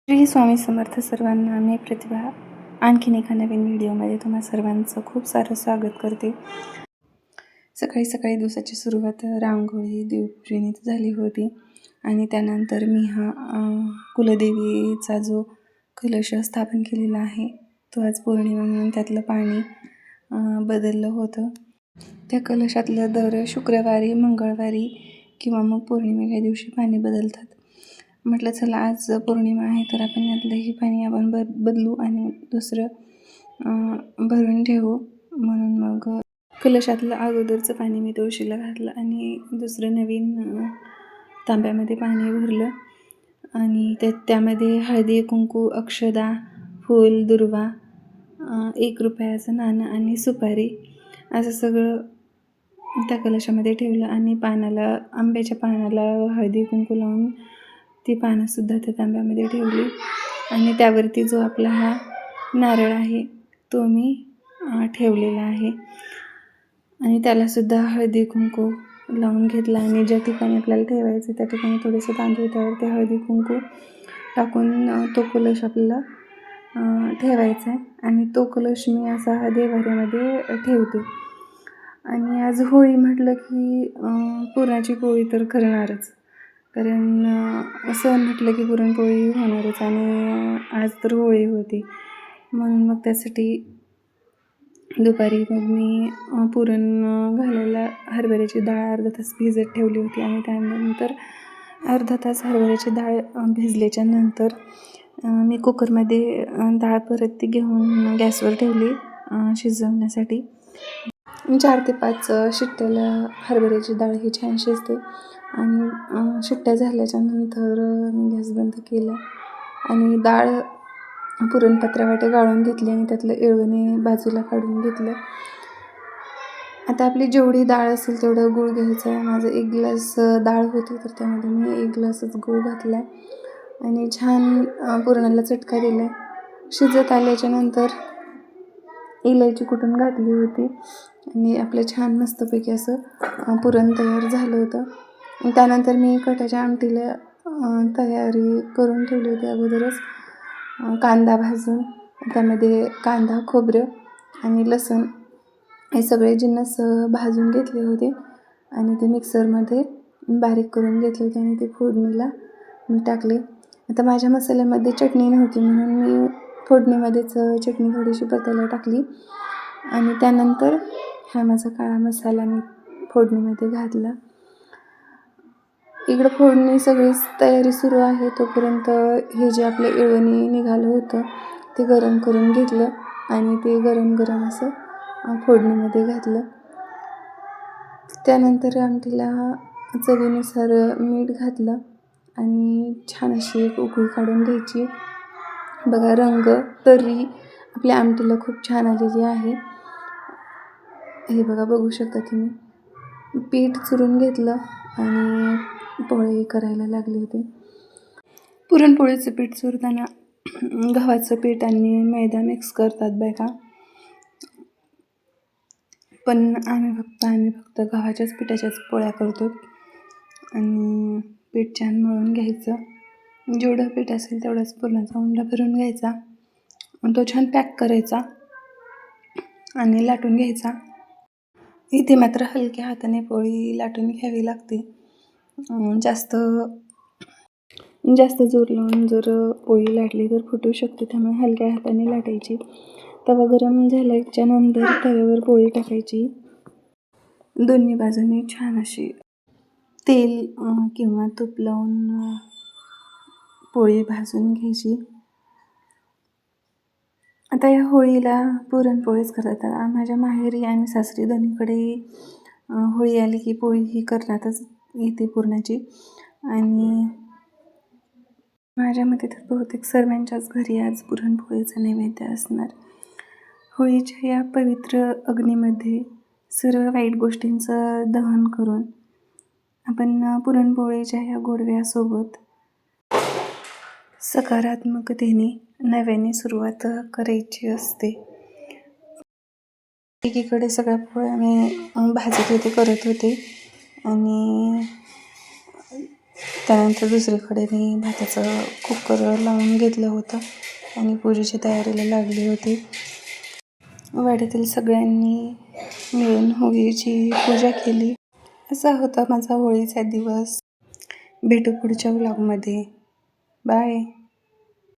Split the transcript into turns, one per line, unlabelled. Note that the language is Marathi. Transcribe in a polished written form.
श्री स्वामी समर्थ सर्वांना. मी प्रतिभा आणखीन एका नवीन व्हिडिओमध्ये तुम्हा सर्वांचं खूप सारं स्वागत करते. सकाळी सकाळी दिवसाची सुरुवात रांगोळी देवपूजनीत झाली होती आणि त्यानंतर मी हा कुलदेवीचा जो कलश स्थापन केलेला आहे तो आज पौर्णिमा म्हणून त्यातलं पाणी बदललं होतं. त्या कलशातलं दर शुक्रवारी, मंगळवारी किंवा मग पौर्णिमेच्या दिवशी पाणी बदलतात. म्हटलं चला आज पौर्णिमा आहे तर आपण यातलं हे पाणी आपण बदलू आणि दुसरं भरून ठेवू. म्हणून मग कलशातलं अगोदरचं पाणी मी तुळशीला घातलं आणि दुसरं नवीन तांब्यामध्ये पाणी भरलं आणि त्यामध्ये हळदी, कुंकू, अक्षदा, फूल, दुर्वा, 1 रुपयाचं नाणं आणि सुपारी असं सगळं त्या कलशामध्ये ठेवलं आणि आंब्याच्या पानाला हळदी कुंकू लावून ती पानंसुद्धा त्या तांब्यामध्ये ठेवली आणि त्यावरती जो आपला हा नारळ आहे तो मी ठेवलेला आहे आणि त्यालासुद्धा हळदी कुंकू लावून घेतला आणि ज्या ठिकाणी आपल्याला ठेवायचं त्या ठिकाणी थोडेसे तांदूळ त्यावरती हळदी कुंकू टाकून तो कलश आपल्याला ठेवायचा आहे आणि तो कलश मी असा देवाऱ्यामध्ये ठेवते. आणि आज होळी म्हटलं की पुरणाची पोळी तर करणारच, कारण असं म्हटलं की पुरणपोळी होणारच आणि आज तर होळी होती. म्हणून मग त्यासाठी दुपारी मग मी पुरण घालायला हरभऱ्याची डाळ अर्धा तास भिजत ठेवली होती आणि त्यानंतर अर्धा तास हरभऱ्याची डाळ भिजल्याच्या नंतर मी कुकरमध्ये डाळ परत ती घेऊन गॅसवर ठेवली शिजवण्यासाठी. 4 ते 5 शिट्ट्याला हरभऱ्याची डाळ ही छान शिजते आणि शिट्ट्या झाल्याच्या नंतर मी गॅस बंद केला आणि डाळ पुरणपात्रावाटे गाळून घेतली आणि त्यातलं येळवणे बाजूला काढून घेतलं. आता आपली जेवढी डाळ असेल तेवढं गूळ घ्यायचं आहे. माझं 1 ग्लास डाळ होती तर त्यामध्ये मी 1 ग्लासच गूळ घातला आहे आणि छान पुरणाला चटका दिला आहे. शिजत आल्याच्या नंतर इलायची कुटून घातली होती आणि आपलं छान मस्तपैकी असं पुरण तयार झालं होतं. त्यानंतर मी कटाच्या आमटीला तयारी करून ठेवली होती अगोदरच. कांदा भाजून त्यामध्ये कांदा, खोबरं आणि लसूण हे सगळे जिन्नस भाजून घेतले होते आणि ते मिक्सरमध्ये बारीक करून घेतले होते आणि ते फोडणीला मी टाकले. आता माझ्या मसाल्यामध्ये चटणी नव्हती म्हणून मी फोडणीमध्येच चटणी थोडीशी परतायला टाकली आणि त्यानंतर हा माझा काळा मसाला मी फोडणीमध्ये घातला. इकडं फोडणी सगळीच तयारी सुरू आहे तोपर्यंत हे जे आपलं येळवणी निघालं होतं ते गरम करून घेतलं आणि ते गरम गरम असं फोडणीमध्ये घातलं. त्यानंतर आमटीला चवीनुसार मीठ घातलं आणि छान अशी एक उकळी काढून घ्यायची. बघा रंग तर्री आपल्या आमटीला खूप छान आलेली आहे. हे बघा बघू शकता तुम्ही. पीठ चुरून घेतलं आणि पोळी करायला लागले होते. पुरणपोळीचं पीठ चुरताना गव्हाचं पीठ आणि मैदा मिक्स करतात बायका, पण आम्ही फक्त गव्हाच्याच पिठाच्याच पोळ्या करतो आणि पीठ छान मळून घ्यायचं. जेवढं पीठ असेल तेवढाच पुरणाचा उंडा भरून घ्यायचा आणि तो छान पॅक करायचा आणि लाटून घ्यायचा. इथे मात्र हलक्या हाताने पोळी लाटून घ्यावी लागते. जास्त जोर लावून जर पोळी लाटली तर फुटू शकते, त्यामुळे हलक्या हाताने लाटायची. तवा गरम झाल्याच्या नंतर तव्यावर पोळी टाकायची. दोन्ही बाजूने छान अशी तेल किंवा तूप लावून पोळी भाजून घ्यायची. आता या होळीला पुरणपोळीच करतात. माझ्या माहेरी आणि सासरी दोन्हीकडे होळी आली की पोळी ही करतातच येते पुरणाची आणि माझ्या मते तर बहुतेक सर्वांच्याच घरी आज पुरणपोळीचा नैवेद्य असणार. होळीच्या या पवित्र अग्नीमध्ये सर्व वाईट गोष्टींचं दहन करून आपण पुरणपोळीच्या ह्या गोडव्यासोबत सकारात्मकतेने नव्याने सुरुवात करायची असते. एकीकडे सगळ्या पोळ्या मी भाजत होते, करत होते आणि त्यानंतर दुसरीकडे मी भाताचं कुकर लावून घेतलं होतं आणि पूजेची तयारीला लागली होती. वाड्यातील सगळ्यांनी मिळून होळीची पूजा केली. असा होता माझा होळीचा दिवस. भेटू पुढच्या व्लॉगमध्ये. बाय.